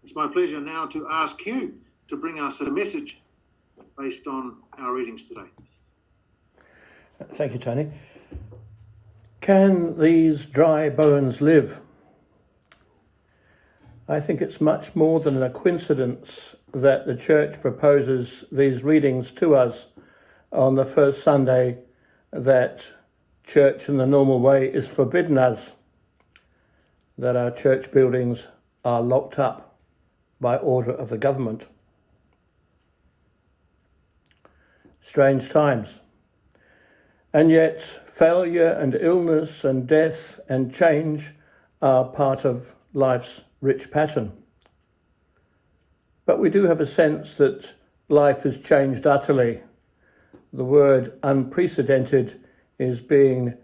It's my pleasure now to ask Hugh to bring us a message based on our readings today. Thank you, Tony. Can these dry bones live? I think it's much more than a coincidence that the church proposes these readings to us on the first Sunday that church in the normal way is forbidden us, that our church buildings are locked up by order of the government. Strange times. And yet failure and illness and death and change are part of life's rich pattern. But we do have a sense that life has changed utterly. The word unprecedented is being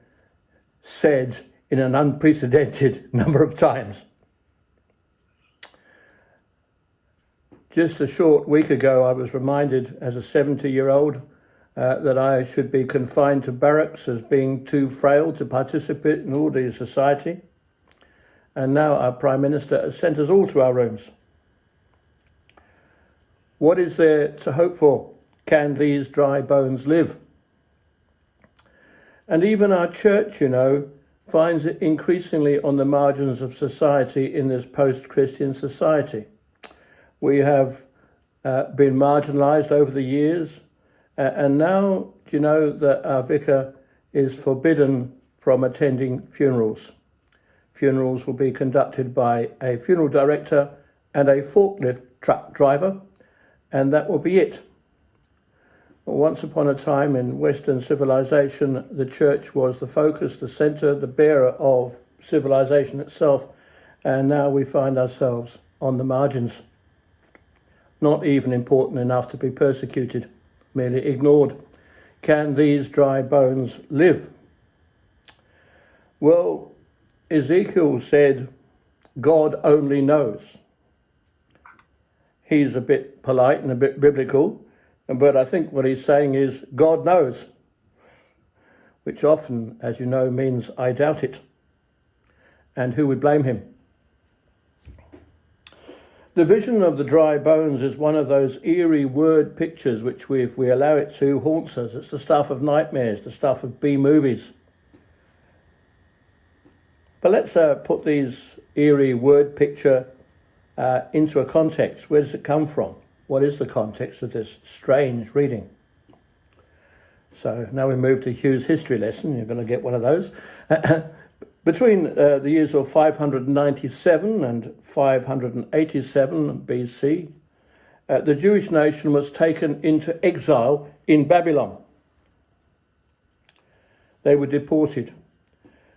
said in an unprecedented number of times. Just a short week ago, I was reminded as a 70-year-old that I should be confined to barracks as being too frail to participate in orderly society. And now our Prime Minister has sent us all to our rooms. What is there to hope for? Can these dry bones live? And even our church, finds it increasingly on the margins of society in this post-Christian society. We have been marginalised over the years, and now, do you know that our vicar is forbidden from attending funerals? Funerals will be conducted by a funeral director and a forklift truck driver, and that will be it. Once upon a time in Western civilization, the church was the focus, the centre, the bearer of civilization itself, and now we find ourselves on the margins. Not even important enough to be persecuted, merely ignored. Can these dry bones live? Well, Ezekiel said, God only knows. He's a bit polite and a bit biblical, but I think what he's saying is God knows, which often, as you know, means I doubt it. And who would blame him? The vision of the dry bones is one of those eerie word pictures which, if we allow it to, haunts us. It's the stuff of nightmares, the stuff of B-movies. But let's put these eerie word picture into a context. Where does it come from? What is the context of this strange reading? So now we move to Hugh's history lesson. You're going to get one of those. Between the years of 597 and 587 BC, the Jewish nation was taken into exile in Babylon. They were deported.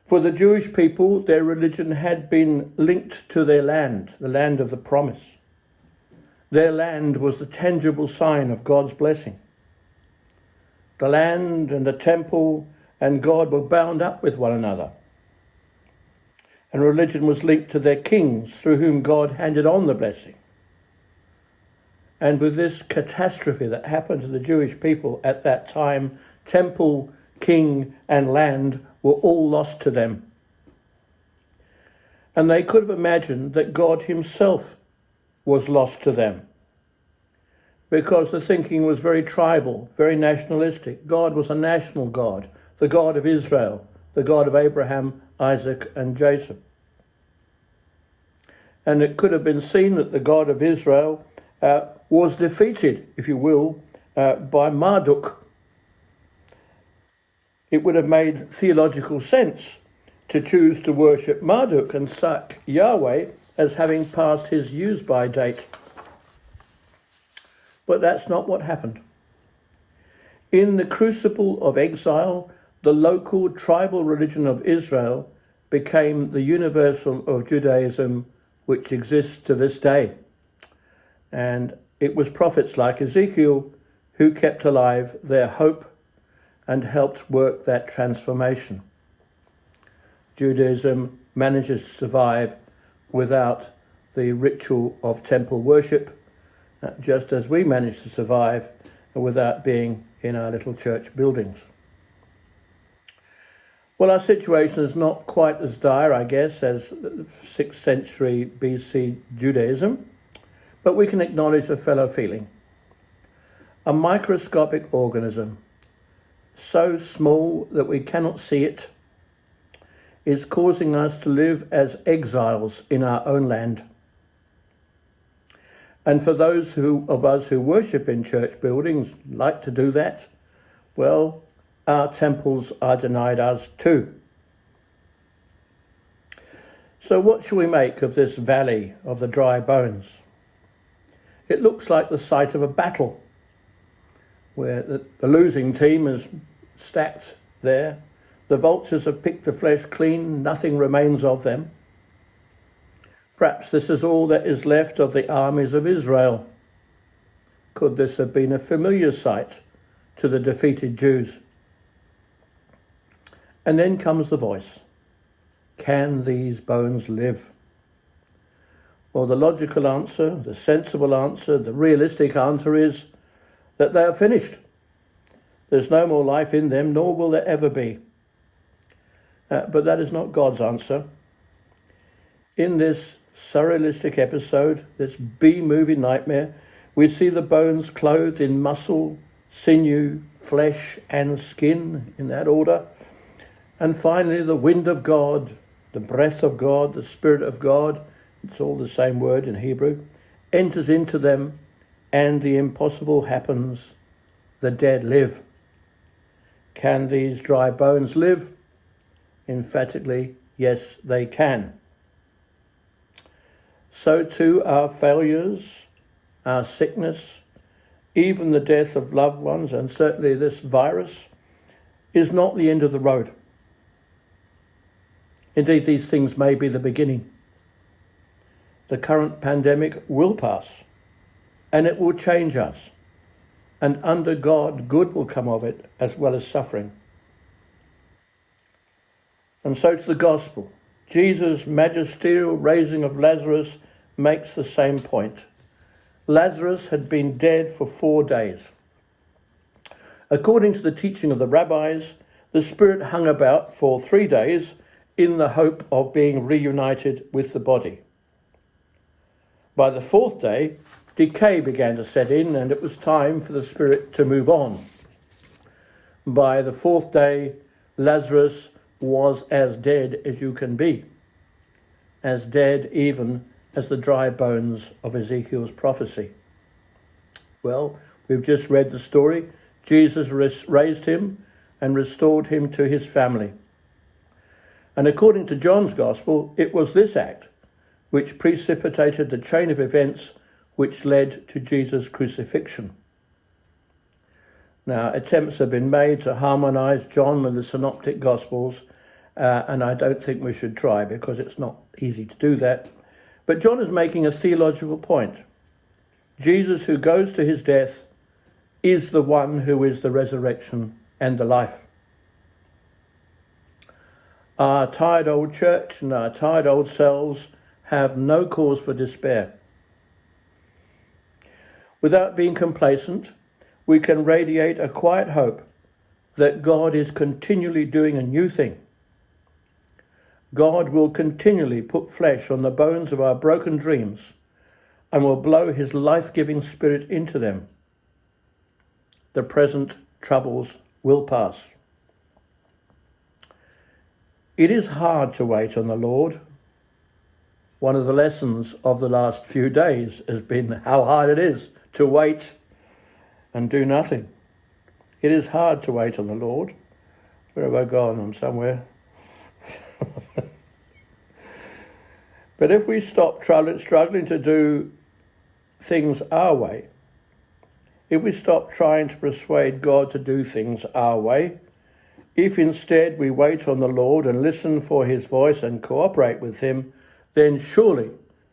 For the Jewish people, their religion had been linked to their land, the land of the promise. Their land was the tangible sign of God's blessing. The land and the temple and God were bound up with one another. And religion was linked to their kings, through whom God handed on the blessing. And with this catastrophe that happened to the Jewish people at that time, temple, king, and land were all lost to them. And they could have imagined that God himself was lost to them, because the thinking was very tribal, very nationalistic. God was a national God, the God of Israel, the God of Abraham, Isaac, and Jacob. And it could have been seen that the God of Israel was defeated, if you will, by Marduk. It would have made theological sense to choose to worship Marduk and sack Yahweh as having passed his use-by date. But that's not what happened. In the crucible of exile, the local tribal religion of Israel became the universal of Judaism, which exists to this day. And it was prophets like Ezekiel who kept alive their hope and helped work that transformation. Judaism manages to survive without the ritual of temple worship, just as we manage to survive without being in our little church buildings. Well, our situation is not quite as dire, I guess, as 6th century BC Judaism. but we can acknowledge a fellow feeling. A microscopic organism, so small that we cannot see it, is causing us to live as exiles in our own land. And for those of us who worship in church buildings, like to do that, well, our temples are denied us too. So what shall we make of this valley of the dry bones? It looks like the site of a battle, where the losing team is stacked there. The vultures have picked the flesh clean, nothing remains of them. Perhaps this is all that is left of the armies of Israel. Could this have been a familiar sight to the defeated Jews? And then comes the voice. Can these bones live? Well, the logical answer, the sensible answer, the realistic answer is that they are finished. There's no more life in them, nor will there ever be. But that is not God's answer. In this surrealistic episode, this B-movie nightmare, we see the bones clothed in muscle, sinew, flesh and skin, in that order. And finally, the wind of God, the breath of God, the Spirit of God, it's all the same word in Hebrew, enters into them, and the impossible happens. The dead live. Can these dry bones live? Emphatically, yes, they can. So too our failures, our sickness, even the death of loved ones, and certainly this virus, is not the end of the road. Indeed, these things may be the beginning. The current pandemic will pass, and it will change us. And under God, good will come of it, as well as suffering. And so to the gospel. Jesus' magisterial raising of Lazarus makes the same point. Lazarus had been dead for 4 days. According to the teaching of the rabbis, the spirit hung about for 3 days in the hope of being reunited with the body. By the 4th day, decay began to set in, and it was time for the spirit to move on. By the 4th day, Lazarus was as dead as you can be, as dead even as the dry bones of Ezekiel's prophecy. Well, we've just read the story. Jesus raised him and restored him to his family. And according to John's Gospel, it was this act which precipitated the chain of events which led to Jesus' crucifixion. Now, attempts have been made to harmonise John with the Synoptic Gospels, and I don't think we should try because it's not easy to do that. But John is making a theological point. Jesus, who goes to his death, is the one who is the resurrection and the life. Our tired old church and our tired old selves have no cause for despair. Without being complacent, we can radiate a quiet hope that God is continually doing a new thing. God will continually put flesh on the bones of our broken dreams and will blow his life-giving spirit into them. The present troubles will pass. It is hard to wait on the Lord. One of the lessons of the last few days has been how hard it is to wait and do nothing. It is hard to wait on the Lord. Where have I gone? I'm somewhere. But if we stop struggling to do things our way, if we stop trying to persuade God to do things our way, if instead we wait on the Lord and listen for his voice and cooperate with him, then surely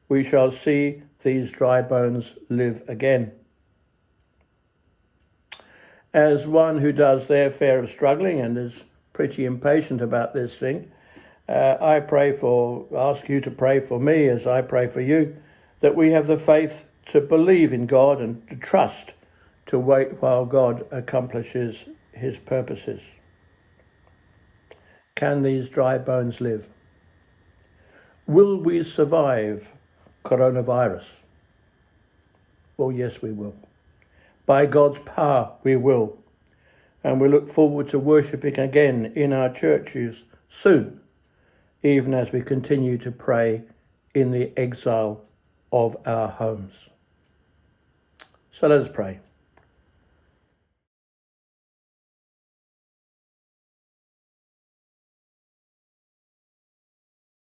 we shall see these dry bones live again. As one who does their fare of struggling and is pretty impatient about this thing, I ask you to pray for me as I pray for you, that we have the faith to believe in God and to trust, to wait while God accomplishes his purposes. Can these dry bones live? Will we survive coronavirus? Well, yes, we will. By God's power, we will. And we look forward to worshipping again in our churches soon, even as we continue to pray in the exile of our homes. So let us pray.